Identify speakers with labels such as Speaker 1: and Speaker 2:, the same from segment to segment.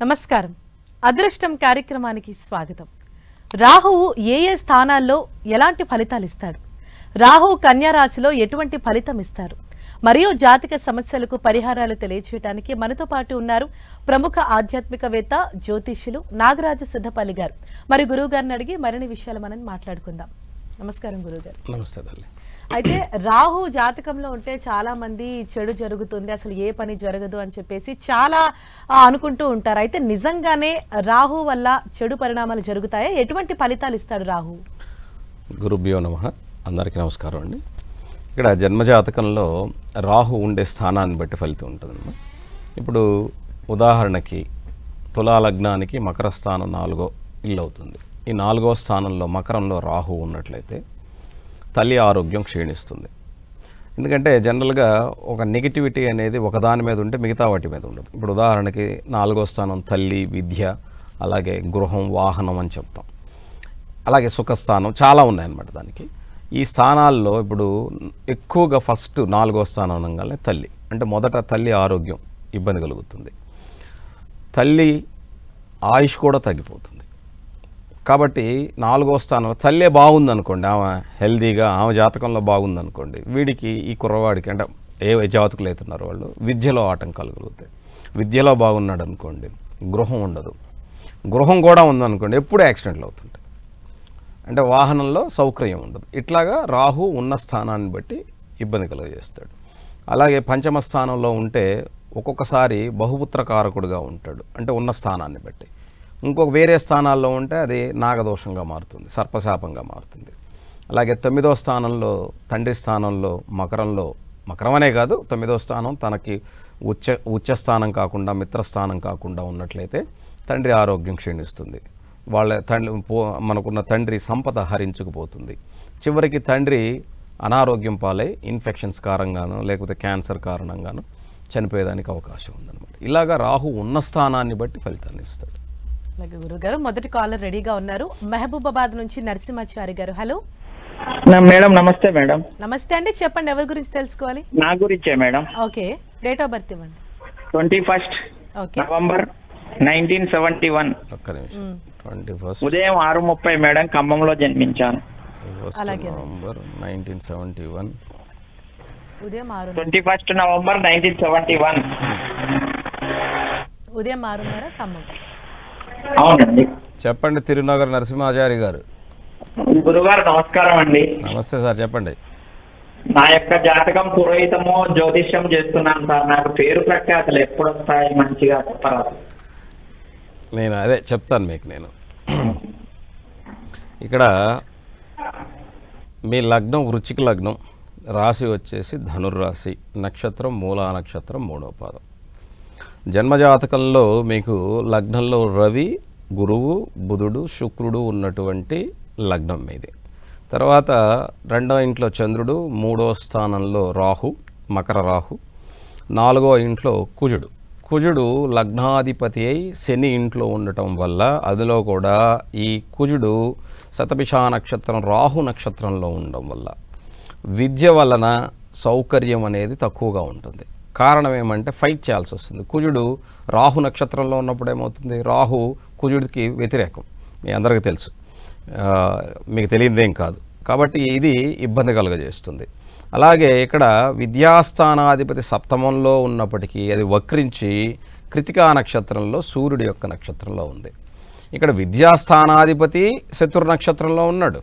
Speaker 1: నమస్కారం. అదృష్టం కార్యక్రమానికి స్వాగతం. రాహువు ఏ స్థానాల్లో ఎలాంటి ఫలితాలు ఇస్తాడు, రాహువు కన్యా రాశిలో ఎటువంటి ఫలితం ఇస్తారు, మరియు జాతక సమస్యలకు పరిహారాలు తెలియజేయడానికి మనతో పాటు ఉన్నారు ప్రముఖ ఆధ్యాత్మికవేత్త జ్యోతిష్యులు నాగరాజు సుద్దపల్లి గారు. మరి గురువు గారిని అడిగి మరిన్ని విషయాలు మనం మాట్లాడుకుందాం. నమస్కారం గురువుగారు.
Speaker 2: నమస్తే తల్లి.
Speaker 1: అయితే రాహు జాతకంలో ఉంటే చాలా మంది చెడు జరుగుతుంది, అసలు ఏ పని జరగదు అని చెప్పేసి చాలా అనుకుంటూ ఉంటారు. అయితే నిజంగానే రాహు వల్ల చెడు పరిణామాలు జరుగుతాయా? ఎటువంటి ఫలితాలు ఇస్తాడు రాహు?
Speaker 2: గురుభ్యో నమః. అందరికీ నమస్కారం అండి. ఇక్కడ జన్మజాతకంలో రాహు ఉండే స్థానాన్ని బట్టి ఫలితం ఉంటుందన్నమాట. ఇప్పుడు ఉదాహరణకి తులా లగ్నానికి మకర స్థానం 4వ ఇల్లు అవుతుంది. ఈ 4వ స్థానంలో మకరంలో రాహు ఉన్నట్లయితే తల్లి ఆరోగ్యం క్షీణిస్తుంది. ఎందుకంటే జనరల్గా ఒక నెగిటివిటీ అనేది ఒకదాని మీద ఉంటే మిగతా వాటి మీద ఉండదు. ఇప్పుడు ఉదాహరణకి 4వ స్థానం తల్లి, విద్య, అలాగే గృహం, వాహనం అని చెప్తాం. అలాగే సుఖస్థానం చాలా ఉన్నాయన్నమాట. దానికి ఈ స్థానాల్లో ఇప్పుడు ఎక్కువగా ఫస్ట్ 4వ స్థానం అనగానే తల్లి, అంటే మొదట తల్లి ఆరోగ్యం ఇబ్బంది కలుగుతుంది. తల్లి ఆయుష్ కూడా తగ్గిపోతుంది. కాబట్టి 4వ స్థానం తల్లే బాగుందనుకోండి, ఆమె హెల్దీగా ఆమె జాతకంలో బాగుందనుకోండి, వీడికి ఈ కుర్రవాడికి అంటే ఏ జాతకులు అవుతున్నారో వాళ్ళు విద్యలో ఆటంకాలు కలుగుతాయి. విద్యలో బాగున్నాడు అనుకోండి, గృహం ఉండదు. గృహం కూడా ఉందనుకోండి, ఎప్పుడు యాక్సిడెంట్లు అవుతుంటాయి. అంటే వాహనంలో సౌకర్యం ఉండదు. ఇట్లాగా రాహు ఉన్న స్థానాన్ని బట్టి ఇబ్బంది కలుగజేస్తాడు. అలాగే పంచమ స్థానంలో ఉంటే ఒక్కొక్కసారి బహుపుత్ర కారకుడుగా ఉంటాడు, అంటే ఉన్న స్థానాన్ని బట్టి. ఇంకొక వేరే స్థానాల్లో ఉంటే అది నాగదోషంగా మారుతుంది, సర్పశాపంగా మారుతుంది. అలాగే 9వ స్థానంలో తండ్రి స్థానంలో మకరం అనే కాదు, 9వ స్థానం తనకి ఉచ్చ స్థానం కాకుండా మిత్రస్థానం కాకుండా ఉన్నట్లయితే తండ్రి ఆరోగ్యం క్షీణిస్తుంది. మనకున్న తండ్రి సంపద హరించుకుపోతుంది. చివరికి తండ్రి అనారోగ్యం పాలై ఇన్ఫెక్షన్స్ కారణంగానో లేకపోతే క్యాన్సర్ కారణంగానో చనిపోయేదానికి అవకాశం ఉందన్నమాట. ఇలాగా రాహు ఉన్న స్థానాన్ని బట్టి ఫలితాన్ని ఇస్తాడు.
Speaker 1: అలాగే గురుగారు, మొదటి కాలర్ రెడీగా ఉన్నారు. మహబూబాబాద్ నుంచి నరసింహాచారి గారు. Hello
Speaker 3: madam. నమస్తే మేడం.
Speaker 1: నమస్తే అండి, చెప్పండి ఎవరి గురించి తెలుసుకోవాలి?
Speaker 3: నా గురించే madam.
Speaker 1: Okay, date of birth ఇవ్వండి.
Speaker 3: 21 నవంబర్ 1971
Speaker 2: ఒక్క నిమిషం. 21
Speaker 3: ఉదయం 6:30 మేడం, ఖమ్మంలో జన్మించాను.
Speaker 1: అలాగే
Speaker 2: నవంబర్ 1971
Speaker 1: ఉదయం
Speaker 3: 21 నవంబర్ 1971
Speaker 1: ఉదయం 6:30 ఖమ్మం.
Speaker 3: అవునండి.
Speaker 2: చెప్పండి తిరునగర్ నరసింహాచారి గారు.
Speaker 3: గురుగారు నమస్కారం అండి.
Speaker 2: నమస్తే సార్, చెప్పండి.
Speaker 3: నా యొక్క జాతకం పురోహితము జ్యోతిష్యం చేస్తున్నాను సార్. నాకు పేరు ప్రఖ్యాతలు ఎప్పుడు వస్తాయి మంచిగా చెప్పరా?
Speaker 2: నేను అదే చెప్తాను మీకు. నేను ఇక్కడ మీ లగ్నం వృశ్చిక లగ్నం, రాశి వచ్చేసి ధనుర్రాశి, నక్షత్రం మూలా నక్షత్రం 3వ పాదం. జన్మజాతకంలో మీకు లగ్నంలో రవి, గురువు, బుధుడు, శుక్రుడు ఉన్నటువంటి లగ్నం మీది. తర్వాత 2వ ఇంట్లో చంద్రుడు, 3వ స్థానంలో రాహు, మకర రాహు, 4వ ఇంట్లో కుజుడు లగ్నాధిపతి అయి శని ఇంట్లో ఉండటం వల్ల, అందులో కూడా ఈ కుజుడు శతభిష నక్షత్రం రాహు నక్షత్రంలో ఉండడం వల్ల విద్య వలన సౌకర్యం అనేది తక్కువగా ఉంటుంది. కారణం ఏమంటే ఫైట్ చేయాల్సి వస్తుంది. కుజుడు రాహు నక్షత్రంలో ఉన్నప్పుడు ఏమవుతుంది, రాహు కుజుడికి వ్యతిరేకం, మీ అందరికీ తెలుసు, మీకు తెలియదేం కాదు. కాబట్టి ఇది ఇబ్బంది కలుగజేస్తుంది. అలాగే ఇక్కడ విద్యాస్థానాధిపతి సప్తమంలో ఉన్నప్పటికీ అది వక్రించి కృతికా నక్షత్రంలో సూర్యుడి యొక్క నక్షత్రంలో ఉంది. ఇక్కడ విద్యాస్థానాధిపతి శత్రు నక్షత్రంలో ఉన్నాడు.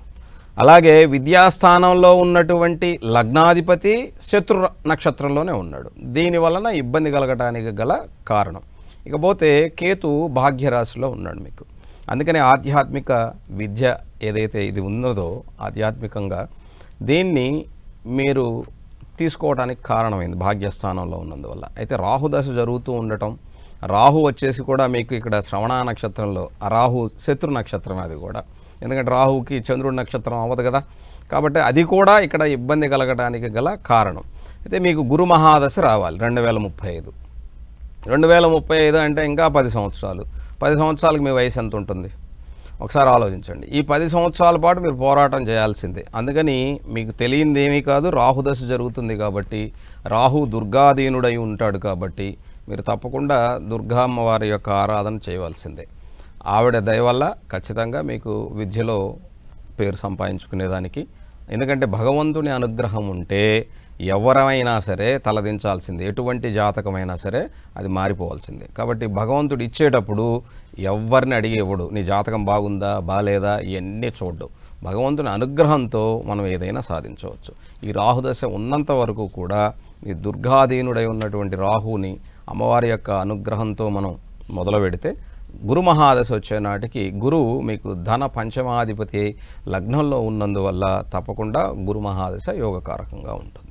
Speaker 2: అలాగే విద్యాస్థానంలో ఉన్నటువంటి లగ్నాధిపతి శత్రు నక్షత్రంలోనే ఉన్నాడు. దీని వలన ఇబ్బంది కలగటానికి గల కారణం. ఇకపోతే కేతు భాగ్యరాశిలో ఉన్నాడు మీకు. అందుకని ఆధ్యాత్మిక విద్య ఏదైతే ఇది ఉన్నదో ఆధ్యాత్మికంగా దీన్ని మీరు తీసుకోవడానికి కారణమైంది భాగ్యస్థానంలో ఉన్నందువల్ల. అయితే రాహుదశ జరుగుతూ ఉండటం, రాహు వచ్చేసి కూడా మీకు ఇక్కడ శ్రవణ నక్షత్రంలో, ఆ రాహు శత్రు నక్షత్రం అది కూడా, ఎందుకంటే రాహుకి చంద్రుడి నక్షత్రం అవ్వదు కదా, కాబట్టి అది కూడా ఇక్కడ ఇబ్బంది కలగడానికి గల కారణం. అయితే మీకు గురు మహాదశ రావాలి 2035. 2035 అంటే ఇంకా 10 సంవత్సరాలు. 10 సంవత్సరాలకు మీ వయసు ఎంత ఉంటుంది ఒకసారి ఆలోచించండి. ఈ 10 సంవత్సరాల పాటు మీరు పోరాటం చేయాల్సిందే. అందుకని మీకు తెలియంది ఏమీ కాదు, రాహుదశ జరుగుతుంది కాబట్టి, రాహు దుర్గాధీనుడై ఉంటాడు కాబట్టి మీరు తప్పకుండా దుర్గా అమ్మవారి యొక్క ఆరాధన చేయవలసిందే. ఆవిడ దయ వల్ల ఖచ్చితంగా మీకు విద్యలో పేరు సంపాదించుకునేదానికి, ఎందుకంటే భగవంతుని అనుగ్రహం ఉంటే ఎవరైనా సరే తలదించాల్సిందే, ఎటువంటి జాతకమైనా సరే అది మారిపోవాల్సిందే. కాబట్టి భగవంతుడు ఇచ్చేటప్పుడు ఎవరిని అడిగి ఇవ్వడు, నీ జాతకం బాగుందా బాలేదా ఇవన్నీ చూడ్డు. భగవంతుని అనుగ్రహంతో మనం ఏదైనా సాధించవచ్చు. ఈ రాహుదశ ఉన్నంత వరకు కూడా ఈ దుర్గాధీనుడై ఉన్నటువంటి రాహుని అమ్మవారి యొక్క అనుగ్రహంతో మనం మొదలు పెడితే గురు మహాదశ వచ్చే నాటికి గురువు మీకు ధన పంచమాధిపతి లగ్నంలో ఉన్నందువల్ల తప్పకుండా గురు మహాదశ యోగకారకంగా ఉంటుంది.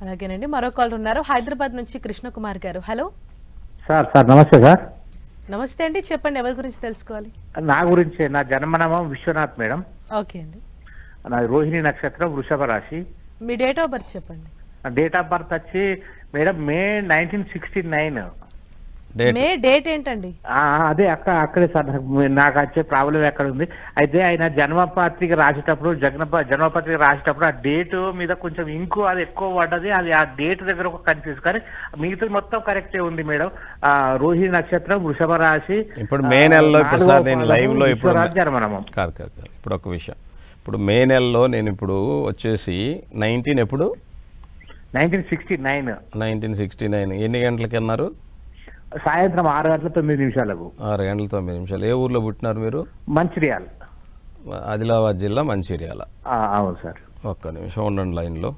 Speaker 1: అలాగేనండి, మరో కాల్ ఉన్నారు హైదరాబాద్ నుంచి కృష్ణకుమార్ గారు. హలో
Speaker 4: సార్ నమస్తే సార్.
Speaker 1: నమస్తే అండి, చెప్పండి ఎవరి గురించి తెలుసుకోవాలి?
Speaker 4: నా గురించి, నా జన్మనామం విశ్వనాథ్ మేడం.
Speaker 1: ఓకే అండి.
Speaker 4: నాది రోహిణి నక్షత్రం, వృషభ రాశి.
Speaker 1: మీ డేట్ ఆఫ్ బర్త్ చెప్పండి.
Speaker 4: డేట్ ఆఫ్ బర్త్ వచ్చి మేడం మే 1969.
Speaker 1: మే డేట్ ఏంటండి?
Speaker 4: అదే అక్కడే సార్. నాకు వచ్చే ప్రాబ్లం ఎక్కడ ఉంది అయితే, ఆయన జన్మపత్రిక రాసేటప్పుడు జన్మపత్రిక రాసేటప్పుడు ఆ డేట్ మీద కొంచెం ఇంకు అది ఎక్కువ పడ్డది. అది ఆ డేట్ దగ్గర ఒక కన్ఫ్యూజ్, కానీ మిగతా మొత్తం కరెక్టే ఉంది మేడం. రోహిణి నక్షత్రం, వృషభ రాశి.
Speaker 2: ఇప్పుడు మే నెలలో ఇప్పుడు సార్ నేను లైవ్ లో ఇప్పుడు
Speaker 4: జన్మనామం
Speaker 2: కాదు. ఇప్పుడు ఒక విషయం, ఇప్పుడు మే నెలలో నేను ఇప్పుడు వచ్చేసి 1969 ఎన్ని గంటలకి అన్నారు?
Speaker 4: సాయంత్రం 6:09.
Speaker 2: 6:09. ఏ ఊర్లో పుట్టినారు మీరు?
Speaker 4: మంచిర్యాల,
Speaker 2: ఆదిలాబాద్ జిల్లా మంచిర్యాల.
Speaker 4: అవును సార్.
Speaker 2: ఒక్క నిమిషం ఉండండి లైన్లో.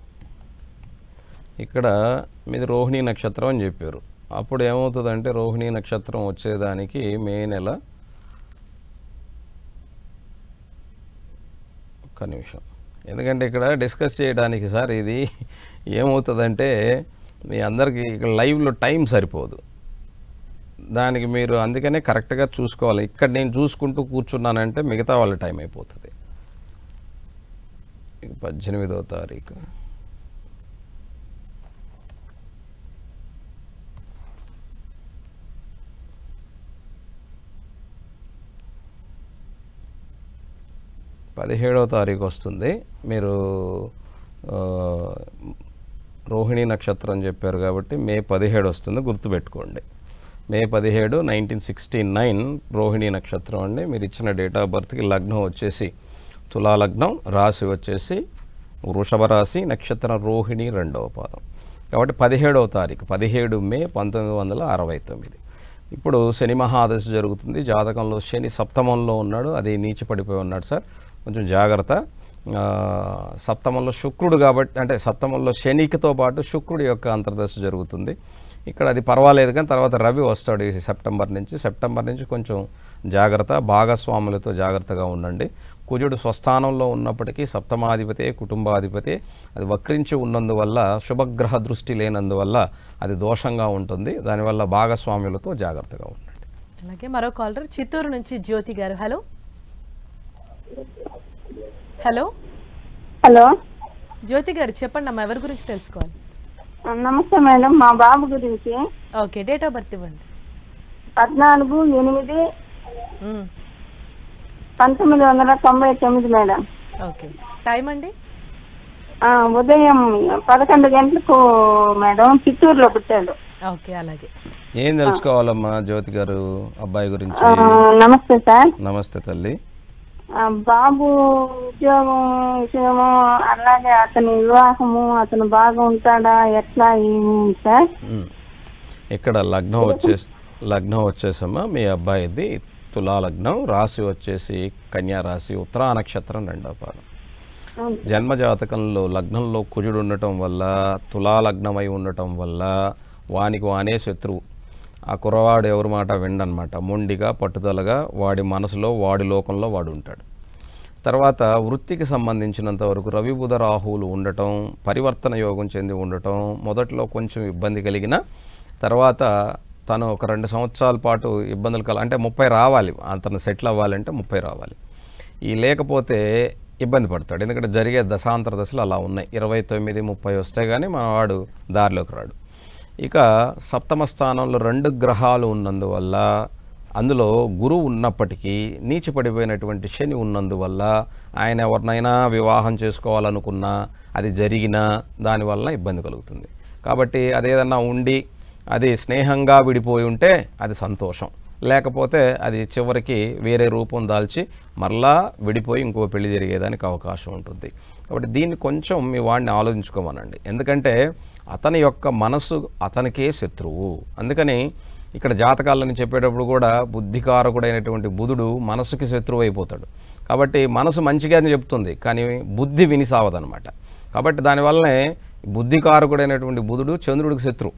Speaker 2: ఇక్కడ మీది రోహిణి నక్షత్రం అని చెప్పారు. అప్పుడు ఏమవుతుందంటే రోహిణి నక్షత్రం వచ్చేదానికి మే నెల, ఒక్క నిమిషం, ఎందుకంటే ఇక్కడ డిస్కస్ చేయడానికి సార్ ఇది ఏమవుతుందంటే మీ అందరికీ ఇక్కడ లైవ్లో టైం సరిపోదు, దానికి మీరు అందుకనే కరెక్ట్గా చూసుకోవాలి. ఇక్కడ నేను చూసుకుంటూ కూర్చున్నానంటే మిగతా వాళ్ళ టైం అయిపోతుంది. 18వ తారీఖు వస్తుంది. మీరు రోహిణి నక్షత్రం చెప్పారు కాబట్టి మే 17 వస్తుంది, గుర్తుపెట్టుకోండి. మే 17, 1969 రోహిణి నక్షత్రం అండి. మీరు ఇచ్చిన డేట్ ఆఫ్ బర్త్కి లగ్నం వచ్చేసి తులా లగ్నం, రాశి వచ్చేసి వృషభ రాశి, నక్షత్రం రోహిణి 2వ పాదం. కాబట్టి 17వ తారీఖు 17 మే 1969. ఇప్పుడు శని మహాదశ జరుగుతుంది. జాతకంలో శని సప్తమంలో ఉన్నాడు, అది నీచి పడిపోయి ఉన్నాడు సార్, కొంచెం జాగ్రత్త. సప్తమంలో శుక్రుడు కాబట్టి, అంటే సప్తమంలో శనికితో పాటు శుక్రుడి యొక్క అంతర్దశ జరుగుతుంది. ఇక్కడ అది పర్వాలేదు, కానీ తర్వాత రవి వస్తాడు ఈ సెప్టెంబర్ నుంచి కొంచెం జాగ్రత్త, భాగస్వాములతో జాగ్రత్తగా ఉండండి. కుజుడు స్వస్థానంలో ఉన్నప్పటికీ సప్తమాధిపతి, కుటుంబాధిపతి, అది వక్రించి ఉన్నందువల్ల శుభగ్రహ దృష్టి లేనందువల్ల అది దోషంగా ఉంటుంది. దానివల్ల భాగస్వాములతో జాగ్రత్తగా ఉండండి.
Speaker 1: అలాగే మరో కాలర్ చిత్తూరు నుంచి జ్యోతి గారు. హలో హలో
Speaker 5: హలో
Speaker 1: జ్యోతి గారు చెప్పండి అమ్మా, ఎవరి గురించి తెలుసుకోవాలి?
Speaker 5: నమస్తే మేడం, మా బాబు గురించి.
Speaker 1: ఓకే, డేట్ ఆఫ్ బర్త్ ఇవ్వండి.
Speaker 5: 14/8/1999 మేడం.
Speaker 1: ఓకే, టైం అండి?
Speaker 5: ఉదయం 11 గంటలకు మేడం, చిత్తూరులో పుట్టాడు.
Speaker 1: ఓకే, అలాగే.
Speaker 2: ఏం తెలుసుకోవాలమ్మా జ్యోతి గారు అబ్బాయి గురించి?
Speaker 5: నమస్తే సార్.
Speaker 2: నమస్తే తల్లి.
Speaker 5: బాబు ఉద్యోగం విషయము, అలాగే అతని వివాహము, అతను బాగా ఉంటాడా ఎట్లా ఏమి సార్?
Speaker 2: ఇక్కడ లగ్నం వచ్చేసమ్మా మీ అబ్బాయిది తులా లగ్నం, రాశి వచ్చేసి కన్యా రాశి, ఉత్తరా నక్షత్రం 2వ పాదం. జన్మజాతకంలో లగ్నంలో కుజుడు ఉండటం వల్ల, తులా లగ్నమై ఉండటం వల్ల వానికి వానే శత్రువు. ఆ కుర్రవాడు ఎవరి మాట విండనమాట, మొండిగా పట్టుదలగా వాడి మనసులో వాడి లోకంలో వాడు ఉంటాడు. తర్వాత వృత్తికి సంబంధించినంత వరకు రవి బుధ రాహువులు ఉండటం, పరివర్తన యోగం చెంది ఉండటం, మొదట్లో కొంచెం ఇబ్బంది కలిగిన తర్వాత తను ఒక 2 సంవత్సరాల పాటు ఇబ్బందులు అంటే 30 రావాలి, అతను సెటిల్ అవ్వాలంటే 30 రావాలి. ఈ లేకపోతే ఇబ్బంది పడతాడు, ఎందుకంటే జరిగే దశాంతర దశలు అలా ఉన్నాయి. 29, 30 వస్తే కానీ మనవాడు దారిలోకి రాడు. ఇక సప్తమ స్థానంలో 2 గ్రహాలు ఉన్నందువల్ల, అందులో గురువు ఉన్నప్పటికీ నీచిపడిపోయినటువంటి శని ఉన్నందువల్ల ఆయన ఎవరినైనా వివాహం చేసుకోవాలనుకున్నా అది జరిగినా దానివల్ల ఇబ్బంది కలుగుతుంది. కాబట్టి అదేదన్నా ఉండి అది స్నేహంగా విడిపోయి ఉంటే అది సంతోషం, లేకపోతే అది చివరికి వేరే రూపం దాల్చి మరలా విడిపోయి ఇంకో పెళ్లి జరిగేదానికి అవకాశం ఉంటుంది. కాబట్టి దీన్ని కొంచెం మీ వాడిని ఆలోచించుకోమనండి. ఎందుకంటే అతని యొక్క మనసు అతనికే శత్రువు. అందుకని ఇక్కడ జాతకాలని చెప్పేటప్పుడు కూడా బుద్ధికారకుడైనటువంటి బుధుడు మనసుకి శత్రువు అయిపోతాడు. కాబట్టి మనసు మంచిగానే చెప్తుంది, కానీ బుద్ధి విని సావదనమాట. కాబట్టి దానివల్లనే బుద్ధికారకుడైనటువంటి బుధుడు చంద్రుడికి శత్రువు,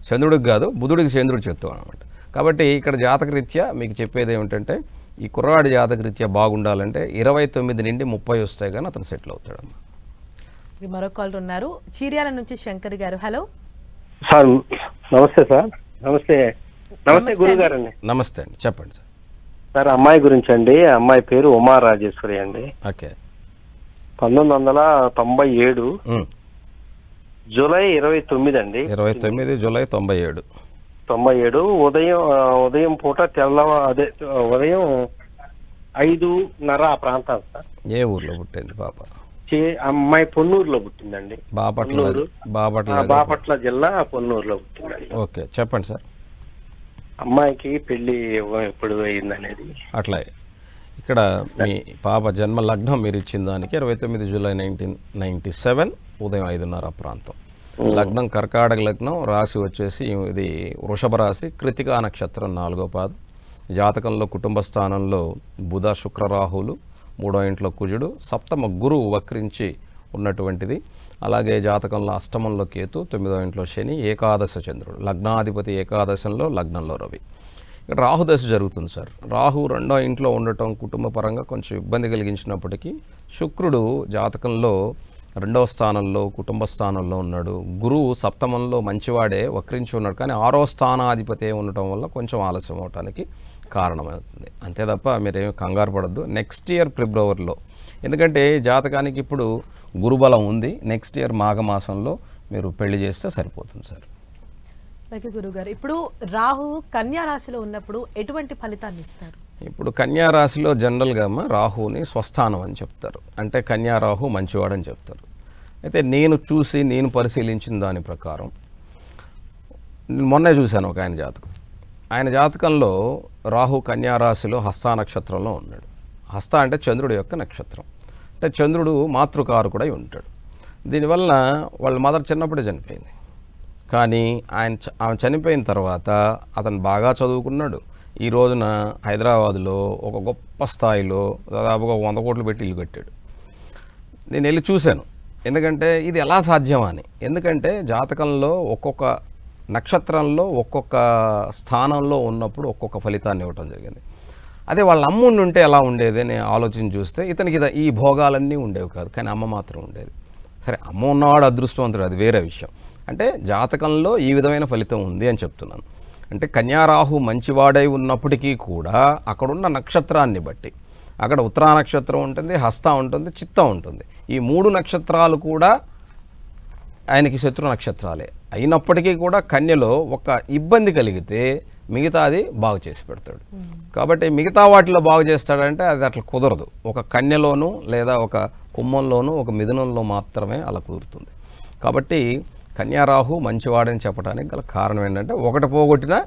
Speaker 2: చంద్రుడికి కాదు బుధుడికి చంద్రుడి శత్రువు అనమాట. కాబట్టి ఇక్కడ జాతకరీత్యా మీకు చెప్పేది ఏమిటంటే ఈ కుర్రవాడి జాతకరీత్యా బాగుండాలంటే 29 నుండి 30 వస్తాయి కానీ అతను సెటిల్ అవుతాడమ్మా.
Speaker 1: మరో కాల్ ఉన్నారు, చీర్యాల నుంచి శంకర్ గారు. Hello
Speaker 6: sir. నమస్తే సార్. నమస్తే నమస్తే గురుగారు అండి.
Speaker 2: నమస్తే అండి, చెప్పండి సార్.
Speaker 6: సార్ అమ్మాయి గురించి అండి. అమ్మాయి పేరు ఉమా రాజేశ్వరి అండి.
Speaker 2: ఓకే.
Speaker 6: 1997 జూలై 29 అండి.
Speaker 2: 29 జూలై 97.
Speaker 6: ఉదయం పూట ఉదయం 5:30 ఆ ప్రాంతం సార్.
Speaker 2: ఏ ఊర్లో పుట్టింది పాప?
Speaker 6: అమ్మాయి పొన్నూరులో పుట్టిందండి.
Speaker 2: బాపట్ల
Speaker 6: జిల్లా పొన్నూరులో పుట్టిందండి.
Speaker 2: ఓకే, చెప్పండి సార్.
Speaker 6: అమ్మాయికి పెళ్లి ఎప్పుడు అయిందనేది.
Speaker 2: అట్లాగే ఇక్కడ మీ పాప జన్మ లగ్నం మీరు ఇచ్చిన దానికి 29 జూలై 1997 ఉదయం 5:30 ప్రాంతం. లగ్నం కర్కాటక లగ్నం, రాశి వచ్చేసి ఇది వృషభ రాశి, కృతికా నక్షత్రం 4వ పాదం. జాతకంలో కుటుంబ స్థానంలో బుధ శుక్ర రాహులు, 3వ ఇంట్లో కుజుడు, సప్తమ గురువు వక్రించి ఉన్నటువంటిది. అలాగే జాతకంలో అష్టమంలో కేతు, 9వ ఇంట్లో శని, ఏకాదశ చంద్రుడు, లగ్నాధిపతి ఏకాదశంలో, లగ్నంలో రవి. ఇక్కడ రాహుదశ జరుగుతుంది సార్. రాహు 2వ ఇంట్లో ఉండటం కుటుంబ పరంగా కొంచెం ఇబ్బంది కలిగించినప్పటికీ శుక్రుడు జాతకంలో 2వ స్థానంలో కుటుంబ స్థానంలో ఉన్నాడు. గురువు సప్తమంలో మంచివాడే వక్రించి ఉన్నాడు, కానీ 6వ స్థానాధిపతి ఉండటం వల్ల కొంచెం ఆలస్యం అవడానికి కారణమవుతుంది. అంతే తప్ప మీరేమి కంగారు పడద్దు. నెక్స్ట్ ఇయర్ ఫిబ్రవరిలో, ఎందుకంటే జాతకానికి ఇప్పుడు గురుబలం ఉంది, నెక్స్ట్ ఇయర్ మాఘమాసంలో మీరు పెళ్లి చేస్తే సరిపోతుంది సార్.
Speaker 1: అలాగే గురుగారు, ఇప్పుడు రాహు కన్యా రాశిలో ఉన్నప్పుడు ఎటువంటి ఫలితాన్ని ఇస్తారు?
Speaker 2: ఇప్పుడు కన్యా రాశిలో జనరల్గా రాహుని స్వస్థానం అని చెప్తారు, అంటే కన్యా రాహు మంచివాడని చెప్తారు. అయితే నేను పరిశీలించిన దాని ప్రకారం మొన్నే చూశాను ఒక ఆయన జాతకంలో రాహు కన్యా రాశిలో హస్త నక్షత్రంలో ఉన్నాడు. హస్త అంటే చంద్రుడి యొక్క నక్షత్రం, అంటే చంద్రుడు మాతృకారకుడై ఉంటాడు. దీనివల్ల వాళ్ళ మదర్ చిన్నప్పుడే చనిపోయింది, కానీ ఆమె చనిపోయిన తర్వాత అతను బాగా చదువుకున్నాడు. ఈ రోజున హైదరాబాదులో ఒక గొప్ప స్థాయిలో దాదాపుగా 100 కోట్లు పెట్టి ఇల్లు కట్టాడు. నేను వెళ్ళి చూశాను, ఎందుకంటే ఇది ఎలా సాధ్యమని. ఎందుకంటే జాతకంలో ఒక్కొక్క నక్షత్రంలో ఒక్కొక్క స్థానంలో ఉన్నప్పుడు ఒక్కొక్క ఫలితాన్ని ఇవ్వటం జరిగింది. అదే వాళ్ళ అమ్ముండి ఉంటే ఎలా ఉండేది అని ఆలోచన చూస్తే ఇతనికి ఈ భోగాలన్నీ ఉండేవి కాదు, కానీ అమ్మ మాత్రం ఉండేది. సరే, అమ్మ ఉన్నవాడు అదృష్టవంతుడు, అది వేరే విషయం. అంటే జాతకంలో ఈ విధమైన ఫలితం ఉంది అని చెప్తున్నాను. అంటే కన్యారాహు మంచివాడై ఉన్నప్పటికీ కూడా అక్కడున్న నక్షత్రాన్ని బట్టి, అక్కడ ఉత్తరా నక్షత్రం ఉంటుంది, హస్త ఉంటుంది, చిత్త ఉంటుంది. ఈ 3 నక్షత్రాలు కూడా ఆయనకి శత్రు నక్షత్రాలే అయినప్పటికీ కూడా కన్యలో ఒక ఇబ్బంది కలిగితే మిగతాది బాగు చేసి పెడతాడు. కాబట్టి మిగతా వాటిలో బాగు చేస్తాడంటే అది అట్లా కుదరదు. ఒక కన్యలోనూ లేదా ఒక కుంభంలోనూ ఒక మిథునంలో మాత్రమే అలా కుదురుతుంది. కాబట్టి కన్యారాహు మంచివాడని చెప్పడానికి గల కారణం ఏంటంటే ఒకటి పోగొట్టినా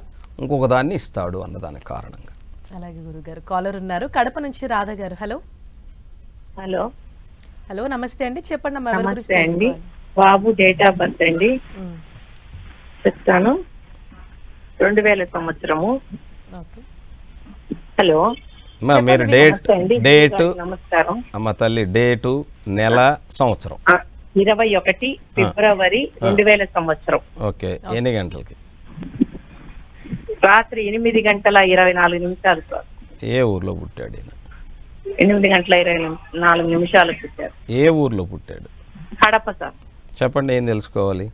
Speaker 2: ఇంకొక దాన్ని ఇస్తాడు అన్నదానికి కారణంగా.
Speaker 1: అలాగే గురుగారు, కాలర్ ఉన్నారు కడప నుంచి రాధ గారు. హలో
Speaker 7: హలో
Speaker 1: హలో నమస్తే అండి, చెప్పండి.
Speaker 7: నమస్తే అండి. బాబు డేట్ ఆఫ్ బర్త్ అండి చెప్తాను. 2000 సంవత్సరము. హలో
Speaker 2: మీరు డేటు
Speaker 7: నమస్కారం
Speaker 2: అమ్మ తల్లి, డేటు, నెల, సంవత్సరం.
Speaker 7: 21 ఫిబ్రవరి 2000 సంవత్సరం.
Speaker 2: ఓకే, ఎన్ని గంటలకి?
Speaker 7: రాత్రి 8:24 సార్.
Speaker 2: ఏ ఊర్లో పుట్టాడు ఈయన?
Speaker 7: 8:24 పుట్టారు.
Speaker 2: ఏ ఊర్లో పుట్టాడు?
Speaker 7: కడప సార్.
Speaker 2: చెప్పండి, ఏం తెలుసుకోవాలి?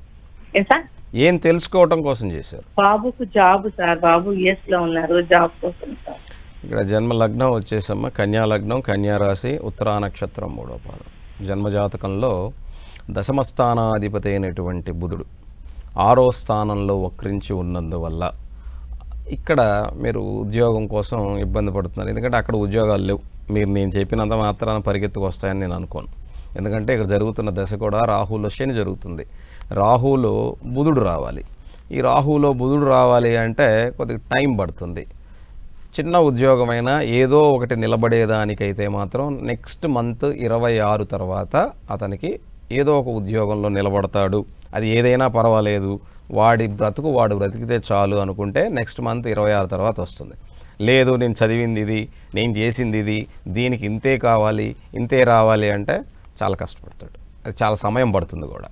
Speaker 7: సార్
Speaker 2: ఏం తెలుసుకోవటం కోసం చేశారు?
Speaker 7: బాబుకు జాబ్ సార్, బాబు US లో ఉన్నారు, జాబ్ కోసం సార్.
Speaker 2: ఇక్కడ జన్మ లగ్నం వచ్చేసమ్మ కన్యా లగ్నం, కన్యా రాశి, ఉత్తరా నక్షత్రం 3వ పాదం. జన్మజాతకంలో దశమ స్థానాధిపతి అయినటువంటి బుధుడు 6వ స్థానంలో వక్రించి ఉన్నందువల్ల ఇక్కడ మీరు ఉద్యోగం కోసం ఇబ్బంది పడుతున్నారు. ఎందుకంటే అక్కడ ఉద్యోగాలు లేవు. నేను చెప్పినంత మాత్రాన పరిగెత్తుకు వస్తాయని నేను అనుకోను. ఎందుకంటే ఇక్కడ జరుగుతున్న దశ కూడా రాహులో శని జరుగుతుంది. రాహులో బుధుడు రావాలి. ఈ రాహులో బుధుడు రావాలి అంటే కొద్దిగా టైం పడుతుంది. చిన్న ఉద్యోగమైనా ఏదో ఒకటి నిలబడేదానికైతే మాత్రం నెక్స్ట్ మంత్ 26 తర్వాత అతనికి ఏదో ఒక ఉద్యోగంలో నిలబడతాడు. అది ఏదైనా పర్వాలేదు, వాడి బ్రతుకు వాడు బ్రతికితే చాలు అనుకుంటే నెక్స్ట్ మంత్ 26 తర్వాత వస్తుంది. లేదు నేను చదివింది ఇది, నేను చేసింది ఇది, దీనికి ఇంతే కావాలి, ఇంతే రావాలి అంటే చాలా కష్టపడతాడు. అది చాలా సమయం పడుతుంది కూడా.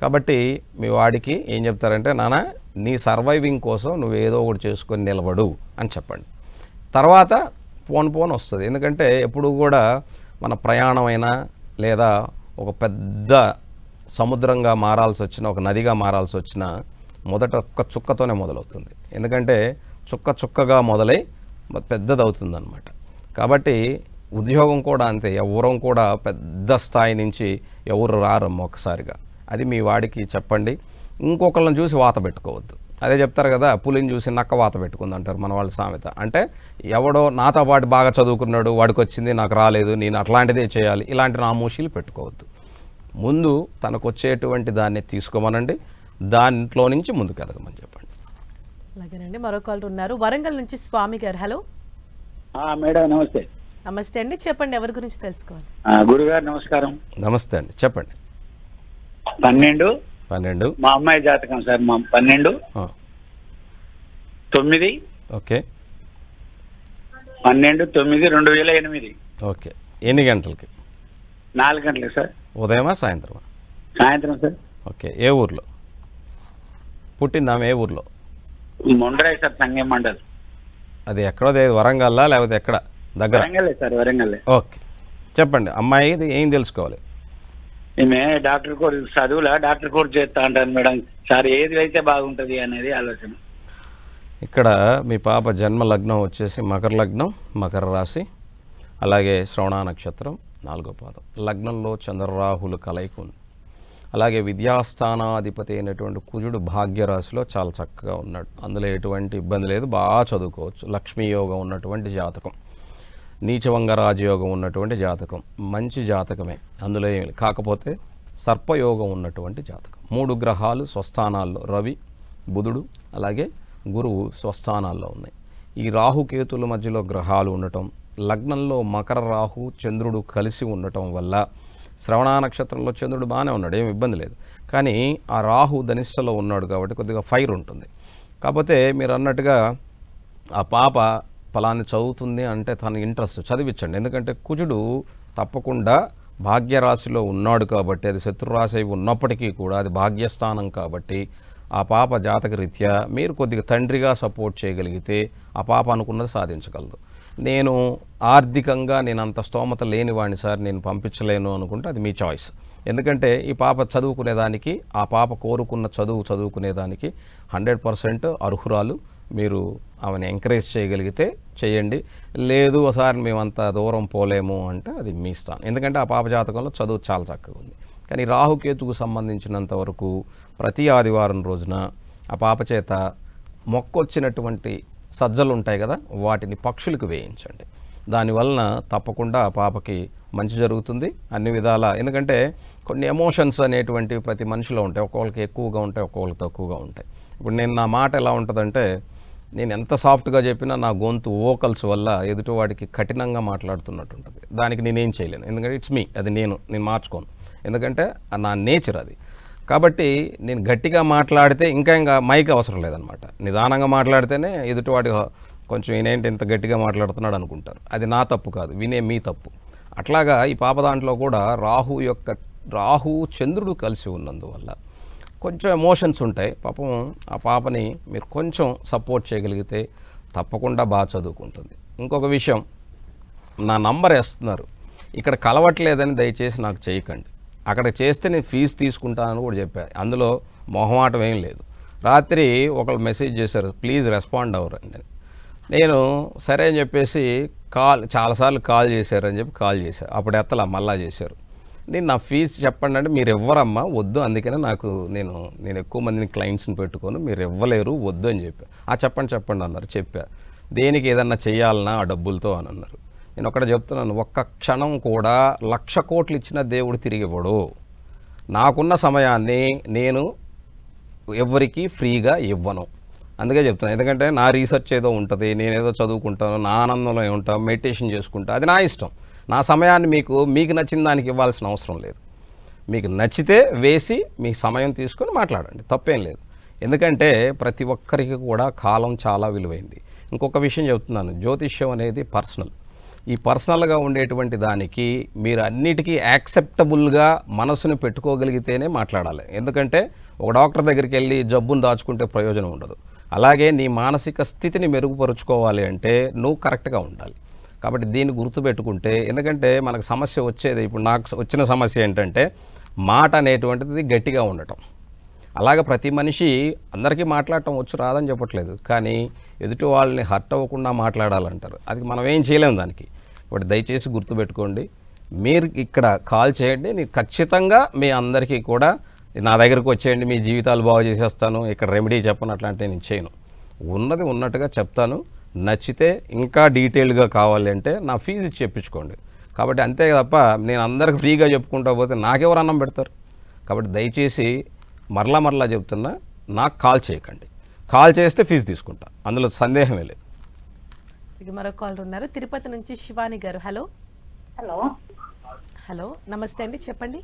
Speaker 2: కాబట్టి మీ వాడికి ఏం చెప్తారంటే, నాన్న నీ సర్వైవింగ్ కోసం నువ్వు ఏదో ఒకటి చేసుకొని నిలబడు అని చెప్పండి. తర్వాత పోన్ వస్తుంది. ఎందుకంటే ఎప్పుడు కూడా మన ప్రయాణమైనా లేదా ఒక పెద్ద సముద్రంగా మారాల్సి వచ్చిన, ఒక నదిగా మారాల్సి వచ్చిన మొదట ఒక్క చుక్కతోనే మొదలవుతుంది. ఎందుకంటే చుక్కగా మొదలై పెద్దది అవుతుంది అన్నమాట. కాబట్టి ఉద్యోగం కూడా అంతే. ఎవరం కూడా పెద్ద స్థాయి నుంచి ఎవరు రారమ్మ ఒకసారిగా. అది మీ వాడికి చెప్పండి. ఇంకొకళ్ళని చూసి వాత పెట్టుకోవద్దు. అదే చెప్తారు కదా, పులిని చూసి నక్క వాత పెట్టుకుంది అంటారు మన వాళ్ళ సామెత. అంటే ఎవడో నాతో పాటు బాగా చదువుకున్నాడు, వాడికి వచ్చింది నాకు రాలేదు, నేను అట్లాంటిదే చేయాలి, ఇలాంటి నామూషీలు పెట్టుకోవద్దు. ముందు తనకు వచ్చేటువంటి దాన్ని తీసుకోమనండి, దాంట్లో నుంచి ముందుకు ఎదగమని చెప్పండి.
Speaker 1: అలాగేనండి. మరో కాల్ ఉన్నారు, వరంగల్ నుంచి స్వామి గారు. హలో
Speaker 8: మేడం, నమస్తే.
Speaker 1: నమస్తే అండి, చెప్పండి ఎవరి గురించి తెలుసుకోవాలి?
Speaker 8: గురుగారు నమస్కారం.
Speaker 2: నమస్తే అండి, చెప్పండి.
Speaker 8: 12 మా అమ్మాయి జాతకం సార్. మా 12/9.
Speaker 2: ఓకే.
Speaker 8: 12/9/2008.
Speaker 2: ఓకే. ఎన్ని గంటలకి?
Speaker 8: 4 గంటలకు సార్.
Speaker 2: ఉదయమా సాయంత్రమా?
Speaker 8: సాయంత్రం సార్.
Speaker 2: ఓకే. ఏ ఊర్లో పుట్టిందామె? ఏ ఊర్లో?
Speaker 8: మొండరాయి సార్, సంగం మండల్.
Speaker 2: అది ఎక్కడో వరంగల్లా లేకపోతే ఎక్కడ దగ్గర?
Speaker 8: వరంగల్లే సార్, వరంగల్లే.
Speaker 2: ఓకే, చెప్పండి. అమ్మాయి ఏం తెలుసుకోవాలి?
Speaker 8: ఈమె డాక్టర్ కోర్స్ చదువులా డాక్టర్ కోర్స్ చేస్తా అంటారు మేడం సార్. ఏది అయితే బాగుంటుంది అనేది ఆలోచన.
Speaker 2: ఇక్కడ మీ పాప జన్మ లగ్నం వచ్చేసి మకర లగ్నం, మకర రాశి, అలాగే శ్రవణ నక్షత్రం 4వ పాదం. లగ్నంలో చంద్రరాహులు కలయిక ఉంది. అలాగే విద్యాస్థానాధిపతి అయినటువంటి కుజుడు భాగ్యరాశిలో చాలా చక్కగా ఉన్నాడు. అందులో ఎటువంటి ఇబ్బంది లేదు, బాగా చదువుకోవచ్చు. లక్ష్మీ యోగం ఉన్నటువంటి జాతకం, నీచవంగ రాజయోగం ఉన్నటువంటి జాతకం, మంచి జాతకమే. అందులో కాకపోతే సర్పయోగం ఉన్నటువంటి జాతకం. 3 గ్రహాలు స్వస్థానాల్లో, రవి, బుధుడు, అలాగే గురువు స్వస్థానాల్లో ఉన్నాయి. ఈ రాహుకేతుల మధ్యలో గ్రహాలు ఉండటం, లగ్నంలో మకర రాహు చంద్రుడు కలిసి ఉండటం వల్ల శ్రవణ నక్షత్రంలో చంద్రుడు బాగానే ఉన్నాడు, ఏమి ఇబ్బంది లేదు. కానీ ఆ రాహు ధనిష్టలో ఉన్నాడు కాబట్టి కొద్దిగా ఫైర్ ఉంటుంది. కాకపోతే మీరు అన్నట్టుగా ఆ పాప ఫలాన్ని చదువుతుంది అంటే తన ఇంట్రెస్ట్ చదివించండి. ఎందుకంటే కుజుడు తప్పకుండా భాగ్యరాశిలో ఉన్నాడు కాబట్టి, అది శత్రురాశి అయి ఉన్నప్పటికీ కూడా అది భాగ్యస్థానం కాబట్టి ఆ పాప జాతక రీత్యా మీరు కొద్దిగా తండ్రిగా సపోర్ట్ చేయగలిగితే ఆ పాప అనుకున్నది సాధించగలదు. నేను ఆర్థికంగా నేను అంత స్తోమత లేనివాడిని సార్, నేను పంపించలేను అనుకుంటే అది మీ చాయిస్. ఎందుకంటే ఈ పాప చదువుకునేదానికి, ఆ పాప కోరుకున్న చదువుకునేదానికి 100% అర్హురాలు. మీరు ఆమెను ఎంకరేజ్ చేయగలిగితే చేయండి. లేదు ఒకసారి మేమంత దూరం పోలేము అంటే అది మీ స్థానం. ఎందుకంటే ఆ పాప జాతకంలో చదువు చాలా చక్కగా ఉంది. కానీ రాహుకేతుకు సంబంధించినంత వరకు ప్రతి ఆదివారం రోజున ఆ పాప చేత మొక్కొచ్చినటువంటి సజ్జలు ఉంటాయి కదా, వాటిని పక్షులకు వేయించండి. దానివలన తప్పకుండా ఆ పాపకి మంచి జరుగుతుంది అన్ని విధాల. ఎందుకంటే కొన్ని ఎమోషన్స్ అనేటువంటివి ప్రతి మనిషిలో ఉంటాయి. ఒక్కొక్కరికి ఎక్కువగా ఉంటాయి, ఒక్కొక్కరికి తక్కువగా ఉంటాయి. ఇప్పుడు నేను నా మాట ఎలా ఉంటుందంటే, నేను ఎంత సాఫ్ట్గా చెప్పినా నా గొంతు వోకల్స్ వల్ల ఎదుటివాడికి కఠినంగా మాట్లాడుతున్నట్టు ఉంటుంది. దానికి నేనేం చేయలేను, ఎందుకంటే ఇట్స్ మీ, అది నేను మార్చుకోను. ఎందుకంటే నా నేచర్ అది. కాబట్టి నేను గట్టిగా మాట్లాడితే ఇంకా మైక్ అవసరం లేదనమాట. నిదానంగా మాట్లాడితేనే ఎదుటివాడి కొంచెం ఈయనేంటి ఇంత గట్టిగా మాట్లాడుతున్నాడు అనుకుంటారు. అది నా తప్పు కాదు, వినే మీ తప్పు. అట్లాగా ఈ పాప దాంట్లో కూడా రాహు చంద్రుడు కలిసి ఉన్నందువల్ల కొంచెం ఎమోషన్స్ ఉంటాయి. పాపం ఆ పాపని మీరు కొంచెం సపోర్ట్ చేయగలిగితే తప్పకుండా బాగా చదువుకుంటుంది. ఇంకొక విషయం, నా నంబర్ వేస్తున్నారు, ఇక్కడ కలవట్లేదని దయచేసి నాకు చేయకండి. అక్కడ చేస్తే నేను ఫీజు తీసుకుంటానని కూడా చెప్పాను. అందులో మొహమాటం ఏం లేదు. రాత్రి ఒకళ్ళు మెసేజ్ చేశారు, ప్లీజ్ రెస్పాండ్ అవ్వరండి. నేను సరే అని చెప్పేసి చాలాసార్లు కాల్ చేశారని చెప్పి కాల్ చేశాను. అప్పుడు ఎత్తలా, మళ్ళా చేశారు. నేను నా ఫీజు చెప్పండి అంటే మీరు ఇవ్వరమ్మా, వద్దు, అందుకనే నేను ఎక్కువ మందిని క్లయింట్స్ని పెట్టుకోను, మీరు ఇవ్వలేరు, వద్దు అని చెప్పాను. చెప్పండి అన్నారు. చెప్పా, దేనికి ఏదన్నా చెయ్యాలన్నా ఆ డబ్బులతో అని అన్నారు. నేను ఒకటి చెప్తున్నాను, ఒక్క క్షణం కూడా 1,00,000 కోట్లు ఇచ్చిన దేవుడు తిరిగి ఇవ్వడు. నాకున్న సమయాన్ని నేను ఎవరికి ఫ్రీగా ఇవ్వను. అందుకే చెప్తున్నాను, ఎందుకంటే నా రీసెర్చ్ ఏదో ఉంటుంది, నేనేదో చదువుకుంటాను, నా ఆనందంలో ఉంటాను, మెడిటేషన్ చేసుకుంటా, అది నా ఇష్టం. నా సమయాన్ని మీకు నచ్చిన దానికి ఇవ్వాల్సిన అవసరం లేదు. మీకు నచ్చితే వేసి మీ సమయం తీసుకొని మాట్లాడండి, తప్పేం లేదు. ఎందుకంటే ప్రతి ఒక్కరికి కూడా కాలం చాలా విలువైంది. ఇంకొక విషయం చెప్తున్నాను, జ్యోతిష్యం అనేది పర్సనల్. ఈ పర్సనల్గా ఉండేటువంటి దానికి మీరు అన్నిటికీ యాక్సెప్టబుల్గా మనసును పెట్టుకోగలిగితేనే మాట్లాడాలి. ఎందుకంటే ఒక డాక్టర్ దగ్గరికి వెళ్ళి జబ్బును దాచుకుంటే ప్రయోజనం ఉండదు. అలాగే నీ మానసిక స్థితిని మెరుగుపరుచుకోవాలి అంటే నువ్వు కరెక్ట్గా ఉండాలి. కాబట్టి దీన్ని గుర్తుపెట్టుకుంటే, ఎందుకంటే మనకు సమస్య వచ్చేది, ఇప్పుడు నాకు వచ్చిన సమస్య ఏంటంటే మాట అనేటువంటిది గట్టిగా ఉండటం. అలాగే ప్రతి మనిషి అందరికీ మాట్లాడటం వచ్చు రాదని చెప్పట్లేదు, కానీ ఎదుటి వాళ్ళని హర్ట్ అవ్వకుండా మాట్లాడాలంటారు. అది మనం ఏం చేయలేము దానికి. ఇప్పుడు దయచేసి గుర్తుపెట్టుకోండి, మీరు ఇక్కడ కాల్ చేయండి, నేను ఖచ్చితంగా మీ అందరికీ కూడా నా దగ్గరకు వచ్చేయండి, మీ జీవితాలు బాగు చేసేస్తాను, ఇక్కడ రెమెడీ చెప్పను, అట్లాంటివి నేను చేయను. ఉన్నది ఉన్నట్టుగా చెప్తాను. నచ్చితే ఇంకా డీటెయిల్గా కావాలి అంటే నా ఫీజు ఇచ్చి చెప్పించుకోండి. కాబట్టి అంతే తప్ప నేను అందరికి ఫ్రీగా చెప్పుకుంటా పోతే నాకెవరు అన్నం పెడతారు. కాబట్టి దయచేసి మరలా చెప్తున్నా, నాకు కాల్ చేయకండి. కాల్ చేస్తే ఫీజు తీసుకుంటా, అందులో సందేహమే లేదు.
Speaker 1: ఇక మరో కాల్ ఉన్నారు, తిరుపతి నుంచి శివాని గారు. హలో హలో నమస్తే అండి, చెప్పండి.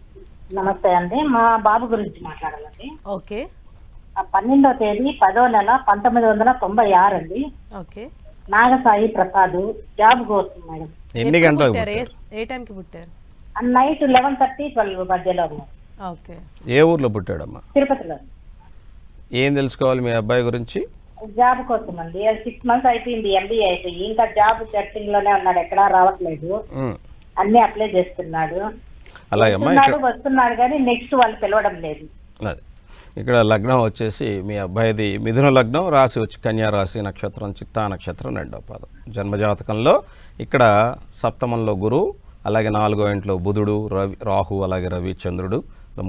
Speaker 9: నమస్తే అండి, మా బాబు గురించి మాట్లాడాలండి.
Speaker 1: ఓకే.
Speaker 9: 12వ తేదీ 10వ నెల 1996 అండి.
Speaker 1: ఓకే.
Speaker 9: నాగసాయి ప్రసాద్, జాబ్ కోసం మేడం.
Speaker 2: ఎన్ని గంటలకు
Speaker 1: ఏ టైంకి పుట్టారు?
Speaker 9: నైట్ 11:30, 12 మధ్యలో ఉన్నారు.
Speaker 1: ఓకే.
Speaker 2: ఏ ఊర్లో పుట్టాడమ్మా?
Speaker 9: తిరుపతిలో.
Speaker 2: ఏం తెలుసుకోవాలి మీ అబ్బాయి గురించి?
Speaker 9: జాబ్ కోసం అండి. 6 months అయిపోయింది ఎంబీఏ అయిపోయి, ఇంకా జాబ్ సెర్చింగ్ లోనే ఉన్నాడు, ఎక్కడా రావట్లేదు. అన్ని అప్లై చేస్తున్నాడు, వస్తున్నాడు కానీ నెక్స్ట్ వాళ్ళు పిలవడం లేదు.
Speaker 2: అదే ఇక్కడ లగ్నం వచ్చేసి మీ అబ్బాయిది మిథున లగ్నం, రాశి వచ్చి కన్యా రాశి, నక్షత్రం చిత్తా నక్షత్రం, 2వ పాదం. జన్మజాతకంలో ఇక్కడ సప్తమంలో గురువు, అలాగే 4వ ఇంట్లో బుధుడు, రాహు, అలాగే రవి, చంద్రుడు,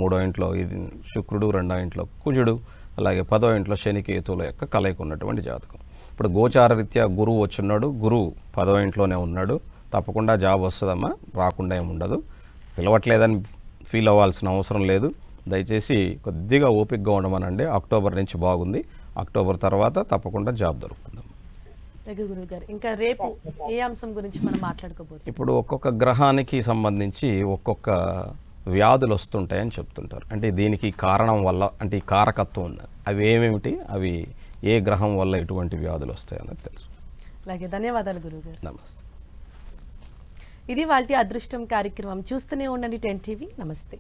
Speaker 2: 3వ ఇంట్లో ఇది శుక్రుడు, 2వ ఇంట్లో కుజుడు, అలాగే 10వ ఇంట్లో శని, కేతువుల యొక్క కలయిక ఉన్నటువంటి జాతకం. ఇప్పుడు గోచార రీత్యా గురువు వచ్చున్నాడు, గురువు 10వ ఇంట్లోనే ఉన్నాడు. తప్పకుండా జాబ్ వస్తుందమ్మా, రాకుండా ఏమి ఉండదు. పిలవట్లేదని ఫీల్ అవ్వాల్సిన అవసరం లేదు. దయచేసి కొద్దిగా ఓపికగా ఉండమనండి. అక్టోబర్ నుంచి బాగుంది, అక్టోబర్ తర్వాత తప్పకుండా జాబ్ దొరుకుతుందమ్మా.
Speaker 1: ఇంకా రేపు ఏ అంశం గురించి మనం మాట్లాడుకోబోతున్నాం?
Speaker 2: ఇప్పుడు ఒక్కొక్క గ్రహానికి సంబంధించి ఒక్కొక్క వ్యాధులు వస్తుంటాయని చెప్తుంటారు. అంటే దీనికి కారణం వల్ల, అంటే ఈ కారకత్వం ఉంది, అవి ఏమేమిటి, అవి ఏ గ్రహం వల్ల ఎటువంటి వ్యాధులు వస్తాయన్నది తెలుసు.
Speaker 1: అలాగే ధన్యవాదాలు గురువుగారు.
Speaker 2: నమస్తే.
Speaker 1: ఇది వాళ్ళ అదృష్టం కార్యక్రమం. చూస్తూనే ఉండండి 10 TV. నమస్తే.